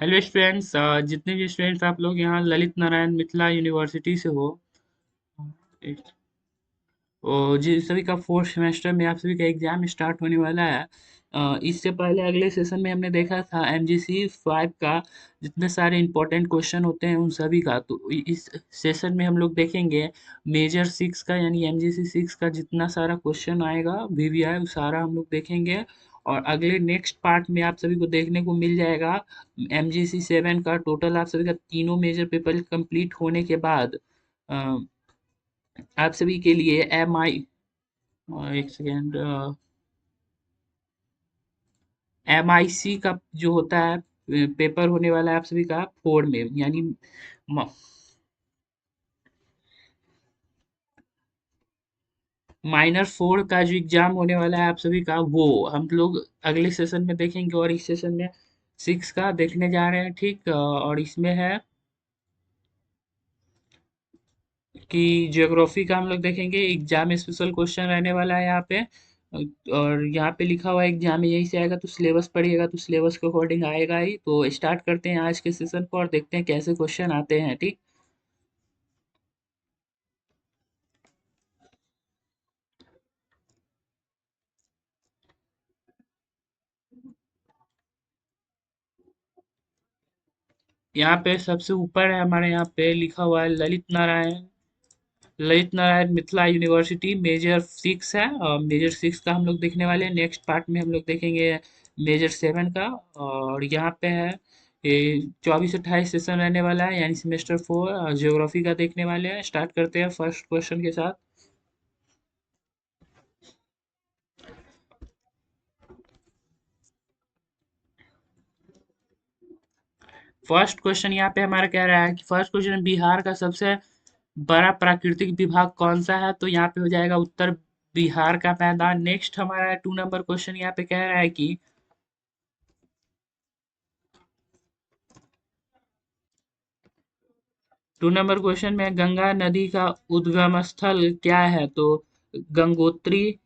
Hello students, जितने भी students आप लोग यहाँ ललित नारायण मिथिला यूनिवर्सिटी से हो। जी सभी का फोर्थ सेमेस्टर में आप सभी का एग्जाम स्टार्ट होने वाला है। इससे पहले अगले सेशन में हमने देखा था एमजीसी 5 का जितने सारे इंपॉर्टेंट क्वेश्चन होते हैं उन सभी का। तो इस सेशन में हम लोग देखेंगे मेजर 6 का यानी एमजीसी 6 का जितना सारा क्वेश्चन आएगा वीवीआई वो सारा हम लोग देखेंगे। और अगले नेक्स्ट पार्ट में आप सभी को देखने को मिल जाएगा एमजीसी 7 का टोटल आप सभी का तीनों मेजर पेपर कंप्लीट होने के बाद आप सभी के लिए एम आई एक सेकेंड एम आई सी का जो होता है पेपर होने वाला है आप सभी का 4 में यानी माइनर 4 का जो एग्जाम होने वाला है आप सभी का वो हम लोग अगले सेशन में देखेंगे। और इस सेशन में 6 का देखने जा रहे हैं, ठीक। और इसमें है कि ज्योग्राफी का हम लोग देखेंगे, एग्जाम स्पेशल क्वेश्चन रहने वाला है यहाँ पे। और यहाँ पे लिखा हुआ है एग्जाम में यही से आएगा, तो सिलेबस पढ़िएगा तो सिलेबस के अकॉर्डिंग आएगा ही। तो स्टार्ट करते हैं आज के सेशन को और देखते हैं कैसे क्वेश्चन आते हैं, ठीक। यहाँ पे सबसे ऊपर है हमारे यहाँ पे लिखा हुआ है ललित नारायण मिथिला यूनिवर्सिटी मेजर 6 है। और मेजर 6 का हम लोग देखने वाले हैं। नेक्स्ट पार्ट में हम लोग देखेंगे मेजर 7 का। और यहाँ पे है ये 24-28 सेशन रहने वाला है यानी सेमेस्टर 4 ज्योग्राफी का देखने वाले हैं। स्टार्ट करते हैं फर्स्ट क्वेश्चन के साथ। फर्स्ट क्वेश्चन यहाँ पे हमारा कह रहा है कि फर्स्ट क्वेश्चन बिहार का सबसे बड़ा प्राकृतिक विभाग कौन सा है, तो यहाँ पे हो जाएगा उत्तर बिहार का मैदान। नेक्स्ट हमारा 2 नंबर क्वेश्चन यहाँ पे कह रहा है कि 2 नंबर क्वेश्चन में गंगा नदी का उद्गम स्थल क्या है, तो गंगोत्री,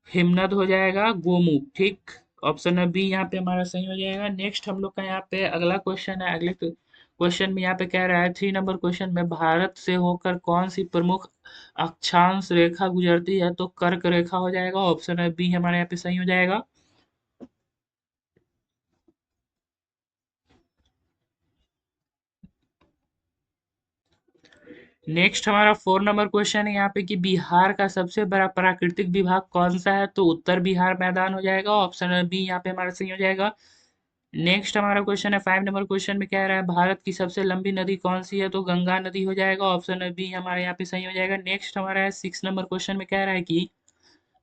हिमनद हो जाएगा, गोमुख, ठीक। ऑप्शन है बी यहाँ पे हमारा सही हो जाएगा। नेक्स्ट हम लोग का यहाँ पे अगला क्वेश्चन है। अगले क्वेश्चन में यहाँ पे कह रहा है 3 नंबर क्वेश्चन में भारत से होकर कौन सी प्रमुख अक्षांश रेखा गुजरती है, तो कर्क रेखा हो जाएगा। ऑप्शन है बी हमारे यहाँ पे सही हो जाएगा। नेक्स्ट हमारा 4 नंबर क्वेश्चन है यहाँ पे कि बिहार का सबसे बड़ा प्राकृतिक विभाग कौन सा है, तो उत्तर बिहार मैदान हो जाएगा। ऑप्शन बी यहाँ पे हमारा सही हो जाएगा। नेक्स्ट हमारा क्वेश्चन है 5 नंबर क्वेश्चन में कह रहा है भारत की सबसे लंबी नदी कौन सी है, तो गंगा नदी हो जाएगा। ऑप्शन बी हमारे यहाँ पे सही हो जाएगा। नेक्स्ट हमारा है 6 नंबर क्वेश्चन में कह रहा है कि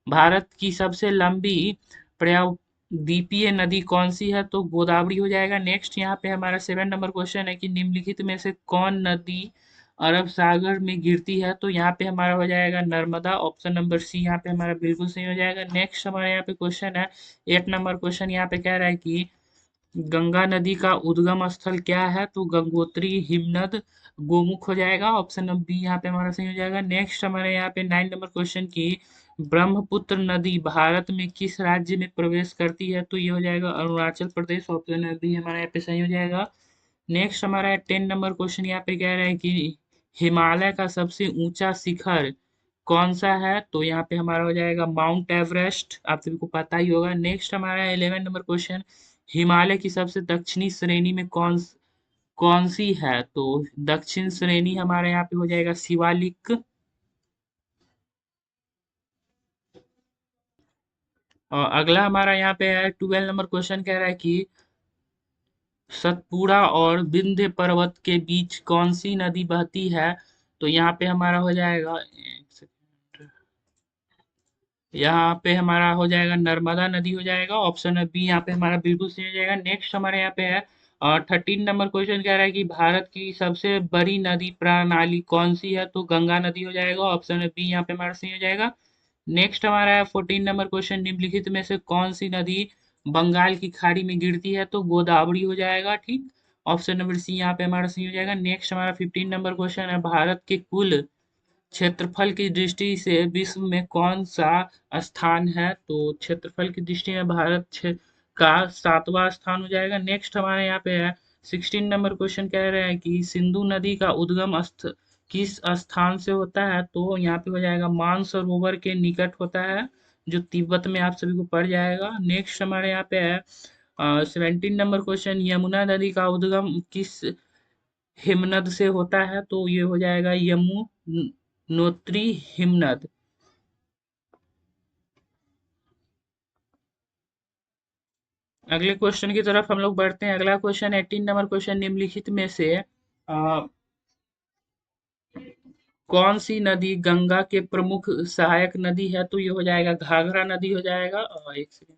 भारत की सबसे लंबी द्वीपीय नदी कौन सी है, तो गोदावरी हो जाएगा। नेक्स्ट यहाँ पे हमारा 7 नंबर क्वेश्चन है कि निम्नलिखित में से कौन नदी अरब सागर में गिरती है, तो यहाँ पे हमारा हो जाएगा नर्मदा। ऑप्शन नंबर सी यहाँ पे हमारा बिल्कुल सही हो जाएगा। नेक्स्ट हमारे यहाँ पे क्वेश्चन है 8 नंबर क्वेश्चन यहाँ पे कह रहा है कि गंगा नदी का उद्गम स्थल क्या है, तो गंगोत्री, हिमनद, गोमुख हो जाएगा। ऑप्शन नंबर बी यहाँ पे हमारा सही हो जाएगा। नेक्स्ट हमारे यहाँ पे 9 नंबर क्वेश्चन की ब्रह्मपुत्र नदी भारत में किस राज्य में प्रवेश करती है, तो ये हो जाएगा अरुणाचल प्रदेश। ऑप्शन बी हमारे यहाँ पे सही हो जाएगा। नेक्स्ट हमारा 10 नंबर क्वेश्चन यहाँ पे कह रहा है कि हिमालय का सबसे ऊंचा शिखर कौन सा है, तो यहाँ पे हमारा हो जाएगा माउंट एवरेस्ट। आप सभी को पता ही होगा। नेक्स्ट हमारा 11 नंबर क्वेश्चन हिमालय की सबसे दक्षिणी श्रेणी में कौन सी है, तो दक्षिण श्रेणी हमारे यहाँ पे हो जाएगा शिवालिक। और अगला हमारा यहाँ पे है 12 नंबर क्वेश्चन कह रहा है कि सतपुड़ा और विंध्य पर्वत के बीच कौन सी नदी बहती है, तो यहाँ पे हमारा हो जाएगा एक सेकंड, यहाँ पे हमारा हो जाएगा नर्मदा नदी हो जाएगा। ऑप्शन है बी यहाँ पे हमारा बिल्कुल सही हो जाएगा। नेक्स्ट हमारे यहाँ पे है और 13 नंबर क्वेश्चन कह रहा है कि भारत की सबसे बड़ी नदी प्रणाली कौन सी है, तो गंगा नदी हो जाएगा। ऑप्शन है बी यहाँ पे हमारा सही हो जाएगा। नेक्स्ट हमारा है 14 नंबर क्वेश्चन निम्नलिखित में से कौन सी नदी बंगाल की खाड़ी में गिरती है, तो गोदावरी हो जाएगा, ठीक। ऑप्शन नंबर सी यहाँ पे हमारा सही हो जाएगा। नेक्स्ट हमारा 15 नंबर क्वेश्चन है भारत के कुल क्षेत्रफल की दृष्टि से विश्व में कौन सा स्थान है, तो क्षेत्रफल की दृष्टि में भारत का 7वां स्थान हो जाएगा। नेक्स्ट हमारे यहाँ पे है 16 नंबर क्वेश्चन कह रहे हैं कि सिंधु नदी का उद्गम किस स्थान से होता है, तो यहाँ पे हो जाएगा मानसरोवर के निकट होता है, जो तिब्बत में आप सभी को पड़ जाएगा। नेक्स्ट हमारे यहाँ पे है 17 नंबर क्वेश्चन, यमुना नदी का उद्गम किस हिमनद से होता है, तो ये हो जाएगा यमुनोत्री हिमनद। अगले क्वेश्चन की तरफ हम लोग बढ़ते हैं। अगला क्वेश्चन 18 नंबर क्वेश्चन, निम्नलिखित में से कौन सी नदी गंगा के प्रमुख सहायक नदी है, तो ये हो जाएगा घाघरा नदी हो जाएगा। और एक सेकंड,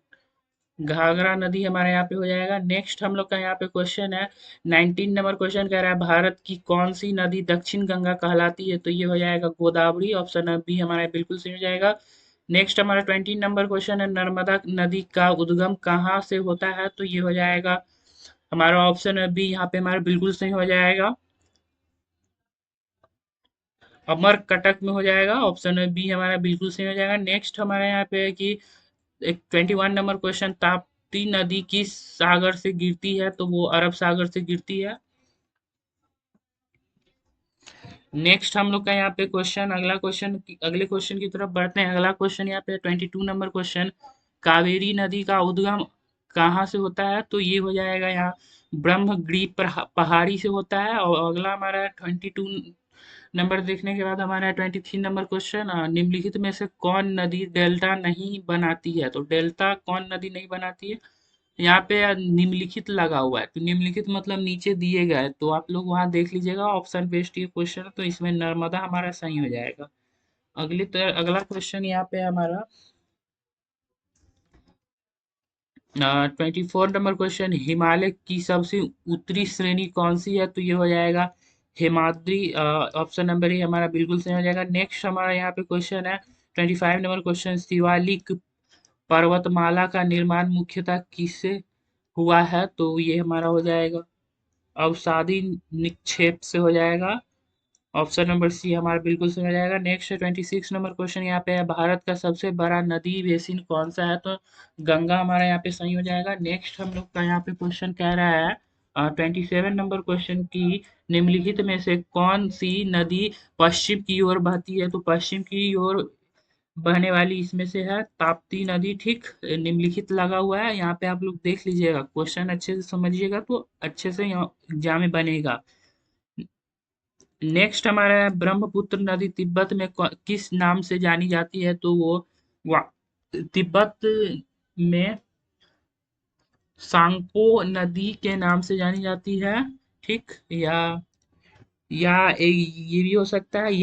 घाघरा नदी हमारे यहाँ पे हो जाएगा। नेक्स्ट हम लोग का यहाँ पे क्वेश्चन है 19 नंबर क्वेश्चन कह रहा है भारत की कौन सी नदी दक्षिण गंगा कहलाती है, तो ये हो जाएगा गोदावरी। ऑप्शन बी हमारा बिल्कुल सही हो जाएगा। नेक्स्ट हमारा 20 नंबर क्वेश्चन है नर्मदा नदी का उद्गम कहाँ से होता है, तो ये हो जाएगा हमारा ऑप्शन है बी यहाँ पे हमारा बिल्कुल सही हो जाएगा, अमरकटक में हो जाएगा। ऑप्शन बी हमारा बिल्कुल सही हो जाएगा। नेक्स्ट हमारे यहाँ पे है कि एक 21 नंबर क्वेश्चन, ताप्ती नदी किस सागर से गिरती है, तो वो अरब सागर से गिरती है। नेक्स्ट हम लोग का यहाँ पे क्वेश्चन, अगले क्वेश्चन की तरफ बढ़ते हैं। अगला क्वेश्चन यहाँ पे 22 नंबर क्वेश्चन, कावेरी नदी का उद्गम कहाँ से होता है, तो ये हो जाएगा यहाँ ब्रह्मगिरी पहाड़ी से होता है। और अगला हमारा 22 नंबर देखने के बाद हमारा 23 नंबर क्वेश्चन, निम्नलिखित में से कौन नदी डेल्टा नहीं बनाती है, तो डेल्टा कौन नदी नहीं बनाती है, यहाँ पे निम्नलिखित लगा हुआ है, तो निम्नलिखित मतलब नीचे दिए गए, तो आप लोग वहां देख लीजिएगा, ऑप्शन बेस्ड ये क्वेश्चन, तो इसमें नर्मदा हमारा सही हो जाएगा। अगला क्वेश्चन यहाँ पे हमारा 24 नंबर क्वेश्चन, हिमालय की सबसे उत्तरी श्रेणी कौन सी है, तो ये हो जाएगा हिमाद्री। ऑप्शन नंबर ए हमारा बिल्कुल सही हो जाएगा। नेक्स्ट हमारा यहाँ पे क्वेश्चन है 25 नंबर क्वेश्चन, शिवालिक पर्वतमाला का निर्माण मुख्यतः किससे हुआ है, तो ये हमारा हो जाएगा अवसादी निक्षेप से हो जाएगा। ऑप्शन नंबर सी हमारा बिल्कुल सही हो जाएगा। नेक्स्ट 26 नंबर क्वेश्चन यहाँ पे है भारत का सबसे बड़ा नदी बेसिन कौन सा है, तो गंगा हमारा यहाँ पे सही हो जाएगा। नेक्स्ट हम लोग का यहाँ पे क्वेश्चन कह रहा है 27 नंबर क्वेश्चन की निम्नलिखित में से कौन सी नदी पश्चिम की ओर बहती है, तो पश्चिम की ओर बहने वाली इसमें से है ताप्ती नदी। ठीक, निम्नलिखित लगा हुआ है, यहाँ पे आप लोग देख लीजिएगा, क्वेश्चन अच्छे से समझिएगा तो अच्छे से एग्जाम में बनेगा। नेक्स्ट हमारा है ब्रह्मपुत्र नदी तिब्बत में किस नाम से जानी जाती है, तो वो तिब्बत में सांगपो नदी के नाम से जानी जाती है। ठीक, ये भी हो सकता है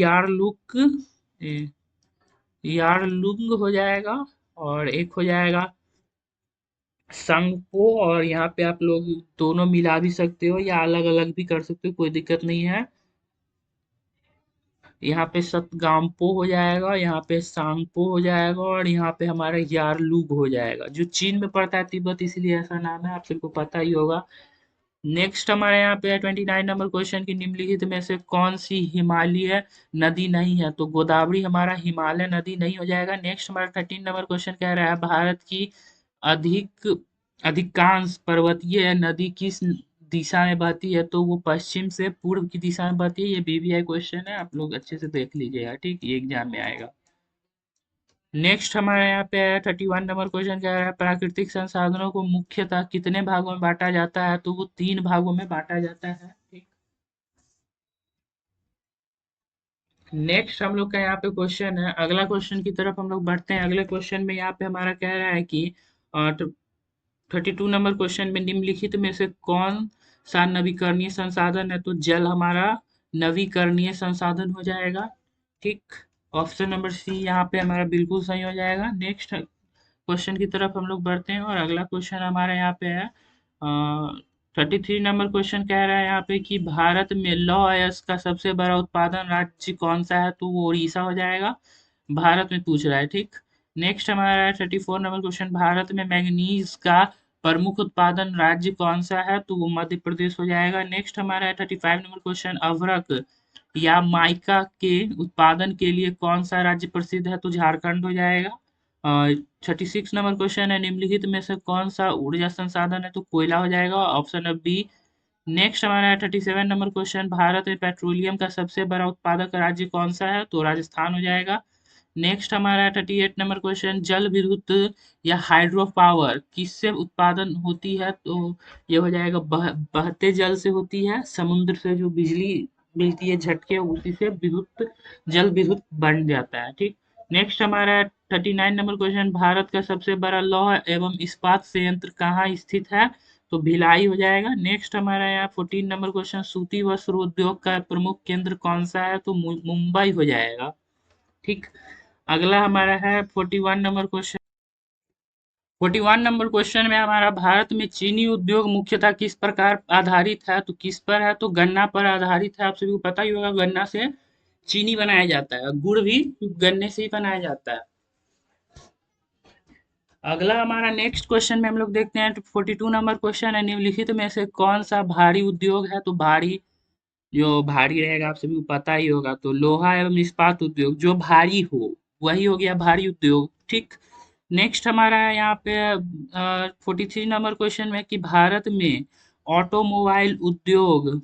यारलुंग हो जाएगा, और एक हो जाएगा संगपो, और यहाँ पे आप लोग दोनों मिला भी सकते हो या अलग अलग भी कर सकते हो, कोई दिक्कत नहीं है। यहाँ पे सतगामपो हो जाएगा, यहाँ पे सांगपो हो जाएगा, और यहाँ पे हमारा यारलुग हो जाएगा, जो चीन में पड़ता है तिब्बत, इसलिए ऐसा नाम है, आप सबको पता ही होगा। नेक्स्ट हमारे यहाँ पे है 29 नंबर क्वेश्चन की निम्नलिखित में से कौन सी हिमालय नदी नहीं है, तो गोदावरी हमारा हिमालय नदी नहीं हो जाएगा। नेक्स्ट हमारा 13 नंबर क्वेश्चन कह रहा है भारत की अधिक अधिकांश पर्वतीय नदी किस दिशा में बहती है, तो वो पश्चिम से पूर्व की दिशा में बहती है। ये बीबीआई क्वेश्चन है, आप लोग अच्छे से देख लीजिएगा, ठीक, ये एग्जाम में आएगा। नेक्स्ट हमारे यहाँ पे है 31 नंबर क्वेश्चन क्या है, प्राकृतिक संसाधनों को मुख्यतः कितने भागों में बांटा जाता है, तो वो 3 भागों में बांटा जाता है। ठीक, नेक्स्ट हम लोग का यहाँ पे क्वेश्चन है, अगला क्वेश्चन की तरफ हम लोग बढ़ते हैं। अगले क्वेश्चन में यहाँ पे हमारा कह रहा है कि 32 नंबर क्वेश्चन में निम्नलिखित में से कौन सा नवीकरणीय संसाधन है, तो जल हमारा नवीकरणीय संसाधन हो जाएगा। ठीक, ऑप्शन नंबर सी यहाँ पे हमारा बिल्कुल सही हो जाएगा। नेक्स्ट क्वेश्चन की तरफ हम लोग बढ़ते हैं, और अगला क्वेश्चन हमारे यहाँ पे है 33 नंबर क्वेश्चन कह रहा है यहाँ पे कि भारत में लौह अयस्क का सबसे बड़ा उत्पादन राज्य कौन सा है, तो वो उड़ीसा हो जाएगा, भारत में पूछ रहा है। ठीक, नेक्स्ट हमारा है 34 नंबर क्वेश्चन, भारत में मैग्नीज का प्रमुख उत्पादन राज्य कौन सा है, तो वो मध्य प्रदेश हो जाएगा। नेक्स्ट हमारा है 35 नंबर क्वेश्चन, अभ्रक या माइका के उत्पादन के लिए कौन सा राज्य प्रसिद्ध है, तो झारखंड हो जाएगा। 36 नंबर क्वेश्चन है, निम्नलिखित में से कौन सा ऊर्जा संसाधन है, तो कोयला हो जाएगा, ऑप्शन है बी नेक्स्ट हमारा है 37 नंबर क्वेश्चन, भारत में पेट्रोलियम का सबसे बड़ा उत्पादक राज्य कौन सा है? तो राजस्थान हो जाएगा। नेक्स्ट हमारा है 38 नंबर क्वेश्चन, जल विद्युत या हाइड्रो पावर किससे उत्पादन होती है? तो ये हो जाएगा बहते जल से होती है, समुद्र से जो बिजली मिलती है झटके उसी से विद्युत जल विद्युत बन जाता है। ठीक। नेक्स्ट हमारा 39 नंबर क्वेश्चन, भारत का सबसे बड़ा लौह एवं इस्पात संयंत्र कहाँ स्थित है? तो भिलाई हो जाएगा। नेक्स्ट हमारा यहाँ 14 नंबर क्वेश्चन, सूती वस्त्र उद्योग का प्रमुख केंद्र कौन सा है? तो मुंबई हो जाएगा। ठीक। अगला हमारा है 41 नंबर क्वेश्चन। 41 नंबर क्वेश्चन में हमारा, भारत में चीनी उद्योग मुख्यतः किस प्रकार आधारित है? तो किस पर है? तो गन्ना पर आधारित है। आप सभी को पता ही होगा गन्ना से चीनी बनाया जाता है, गुड़ भी गन्ने से ही बनाया जाता है। अगला हमारा नेक्स्ट क्वेश्चन में हम लोग देखते हैं 42 नंबर क्वेश्चन है, निम्नलिखित में से कौन सा भारी उद्योग है? तो भारी, जो भारी रहेगा आप सभी को पता ही होगा, तो लोहा एवं इस्पात उद्योग जो भारी हो वही हो गया भारी उद्योग। ठीक। नेक्स्ट हमारा है यहाँ पे 43 नंबर क्वेश्चन में कि भारत में ऑटोमोबाइल उद्योग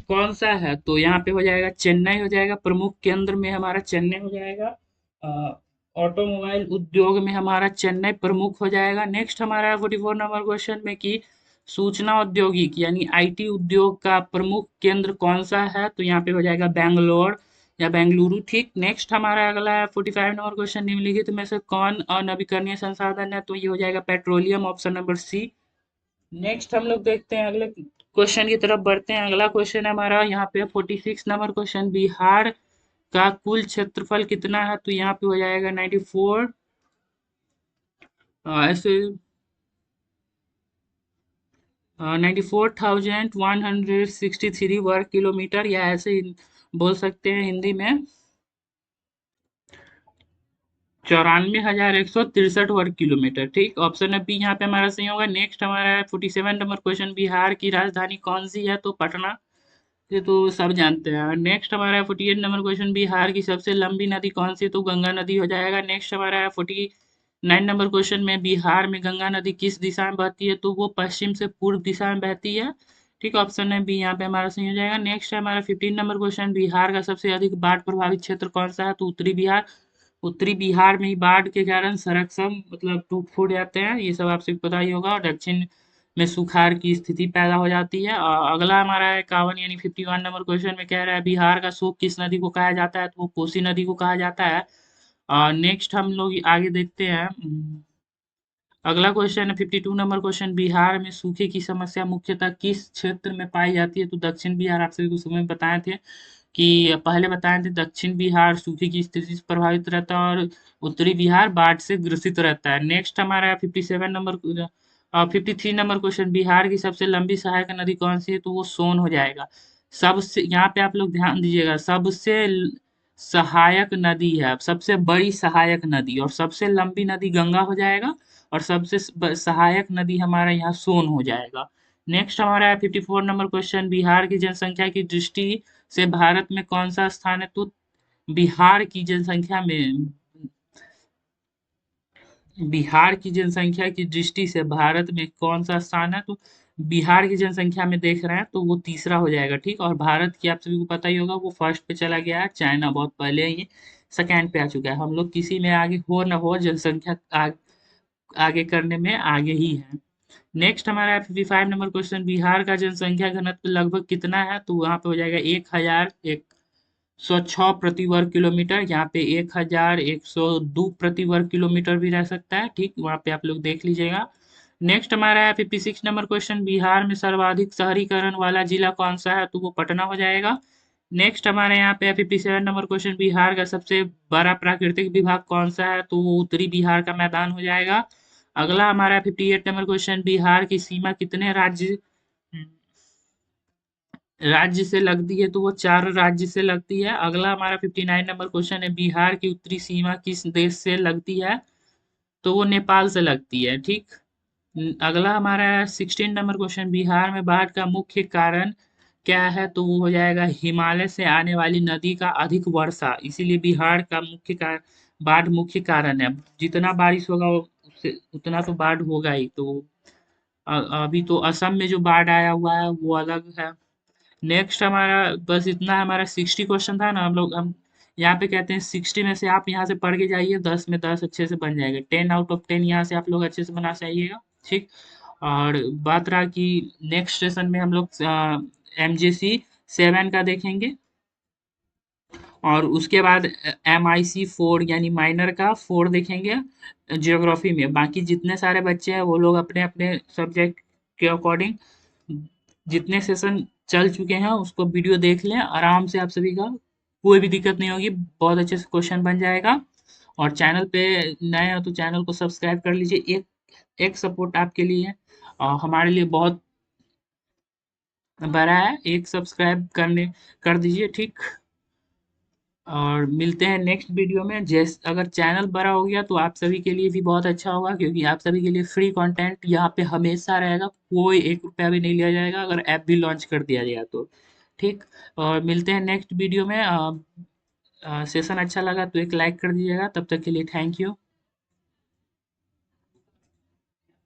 कौन सा है? तो यहाँ पे हो जाएगा चेन्नई हो जाएगा, प्रमुख केंद्र में हमारा चेन्नई हो जाएगा। ऑटोमोबाइल उद्योग में हमारा चेन्नई प्रमुख हो जाएगा। नेक्स्ट हमारा 44 नंबर क्वेश्चन में कि सूचना औद्योगिक यानी आईटी उद्योग का प्रमुख केंद्र कौन सा है? तो यहाँ पे हो जाएगा बैंगलोर या बेंगलुरु। ठीक। नेक्स्ट हमारा अगला है 45 नंबर क्वेश्चन, निम्नलिखित में से कौन अनवीकरणीय संसाधन है? तो ये हो जाएगा petroleum, option number C. Next हम लोग देखते हैं अगले क्वेश्चन की तरफ बढ़ते हैं। अगला क्वेश्चन है हमारा यहाँ पे 46 नंबर क्वेश्चन, बिहार का कुल क्षेत्रफल कितना है? तो यहाँ पे हो जाएगा 94 ऐसे 94,163 वर्ग किलोमीटर, या ऐसे ही बोल सकते हैं हिंदी में 94,163 वर्ग किलोमीटर। ठीक। ऑप्शन है बी यहाँ पे हमारा सही होगा। नेक्स्ट हमारा है 47 नंबर क्वेश्चन, बिहार की राजधानी कौन सी है? तो पटना। ये तो सब जानते हैं। नेक्स्ट हमारा है 48 नंबर क्वेश्चन, बिहार की सबसे लंबी नदी कौन सी है? तो गंगा नदी हो जाएगा। नेक्स्ट हमारा है 49 नंबर क्वेश्चन में, बिहार में गंगा नदी किस दिशा में बहती है? तो वो पश्चिम से पूर्व दिशा में बहती है। ठीक। ऑप्शन है बी यहाँ पे हमारा सही हो जाएगा। नेक्स्ट है हमारा 15 नंबर क्वेश्चन, बिहार का सबसे अधिक बाढ़ प्रभावित क्षेत्र कौन सा है? तो उत्तरी बिहार। उत्तरी बिहार में ही बाढ़ के कारण सड़क सब मतलब टूट फूट जाते हैं, ये सब आपसे पता ही होगा। और दक्षिण में सुखाड़ की स्थिति पैदा हो जाती है। और अगला हमारा है 51 यानी 51 नंबर क्वेश्चन में कह रहा है, बिहार का शोक किस नदी को कहा जाता है? तो वो कोसी नदी को कहा जाता है। और नेक्स्ट हम लोग आगे देखते हैं। अगला क्वेश्चन है 52 नंबर क्वेश्चन, बिहार में सूखे की समस्या मुख्यतः किस क्षेत्र में पाई जाती है? तो दक्षिण बिहार। आप सभी को सुबह में बताए थे कि पहले बताए थे दक्षिण बिहार सूखे की स्थिति से प्रभावित रहता है और उत्तरी बिहार बाढ़ से ग्रसित रहता है। नेक्स्ट हमारा है 57 नंबर 53 नंबर क्वेश्चन, बिहार की सबसे लंबी सहायक नदी कौन सी है? तो वो सोन हो जाएगा। सबसे यहाँ पे आप लोग ध्यान दीजिएगा, सबसे सहायक नदी है, सबसे बड़ी सहायक नदी, और सबसे लंबी नदी गंगा हो जाएगा, और सबसे सहायक नदी हमारा यहाँ सोन हो जाएगा। नेक्स्ट हमारा है 54 नंबर क्वेश्चन, बिहार की जनसंख्या की दृष्टि से भारत में कौन सा स्थान है? तो बिहार की जनसंख्या में, बिहार की जनसंख्या की दृष्टि से भारत में कौन सा स्थान है? तो बिहार की जनसंख्या में देख रहे हैं तो वो तीसरा हो जाएगा। ठीक। और भारत की आप सभी को पता ही होगा वो फर्स्ट पे चला गया है, चाइना बहुत पहले ही सेकंड पे आ चुका है। हम लोग किसी में आगे हो न हो जनसंख्या आगे करने में आगे ही है। नेक्स्ट हमारा 55 नंबर क्वेश्चन, बिहार का जनसंख्या घनत्व लगभग कितना है? तो वहाँ पे हो जाएगा 1,106 प्रति वर्ग किलोमीटर। यहाँ पे 1,102 प्रति वर्ग किलोमीटर भी रह सकता है। ठीक। वहाँ पे आप लोग देख लीजिएगा। नेक्स्ट हमारा है 56 नंबर क्वेश्चन, बिहार में सर्वाधिक शहरीकरण वाला जिला कौन सा है? तो वो पटना हो जाएगा। नेक्स्ट हमारे यहाँ पे 57 नंबर क्वेश्चन, बिहार का सबसे बड़ा प्राकृतिक विभाग कौन सा है? तो वो उत्तरी बिहार का मैदान हो जाएगा। अगला हमारा 58 नंबर क्वेश्चन, बिहार की सीमा कितने राज्य से लगती है? तो वो 4 राज्य से लगती है। अगला हमारा 59 नंबर क्वेश्चन है, बिहार की उत्तरी सीमा किस देश से लगती है? तो वो नेपाल से लगती है। ठीक। अगला हमारा 16 नंबर क्वेश्चन, बिहार में बाढ़ का मुख्य कारण क्या है? तो वो हो जाएगा हिमालय से आने वाली नदी का अधिक वर्षा, इसीलिए बिहार का मुख्य कारण, बाढ़ मुख्य कारण है। जितना बारिश होगा उससे उतना तो बाढ़ होगा ही। तो अभी तो असम में जो बाढ़ आया हुआ है वो अलग है। नेक्स्ट हमारा बस इतना, हमारा 60 क्वेश्चन था ना, हम यहाँ पे कहते हैं 60 में से आप यहाँ से पढ़ के जाइए, 10 में 10 अच्छे से बन जाएगा, 10 आउट ऑफ 10 यहाँ से आप लोग अच्छे से बना चाहिएगा। ठीक। और बात रहा कि नेक्स्ट सेशन में हम लोग MJC 7 का देखेंगे, और उसके बाद MIC 4 यानी माइनर का 4 देखेंगे जियोग्राफी में। बाकी जितने सारे बच्चे हैं वो लोग अपने अपने सब्जेक्ट के अकॉर्डिंग जितने सेशन चल चुके हैं उसको वीडियो देख लें आराम से, आप सभी का कोई भी दिक्कत नहीं होगी, बहुत अच्छे से क्वेश्चन बन जाएगा। और चैनल पे नए हो तो चैनल को सब्सक्राइब कर लीजिए, एक एक सपोर्ट आपके लिए और हमारे लिए बहुत बड़ा है, एक सब्सक्राइब करने कर दीजिए। ठीक। और मिलते हैं नेक्स्ट वीडियो में। जैस अगर चैनल बड़ा हो गया तो आप सभी के लिए भी बहुत अच्छा होगा, क्योंकि आप सभी के लिए फ्री कंटेंट यहाँ पे हमेशा रहेगा, कोई 1 रुपया भी नहीं लिया जाएगा अगर ऐप भी लॉन्च कर दिया जाए तो। ठीक। और मिलते हैं नेक्स्ट वीडियो में। सेशन अच्छा लगा तो एक लाइक कर दीजिएगा। तब तक के लिए थैंक यू।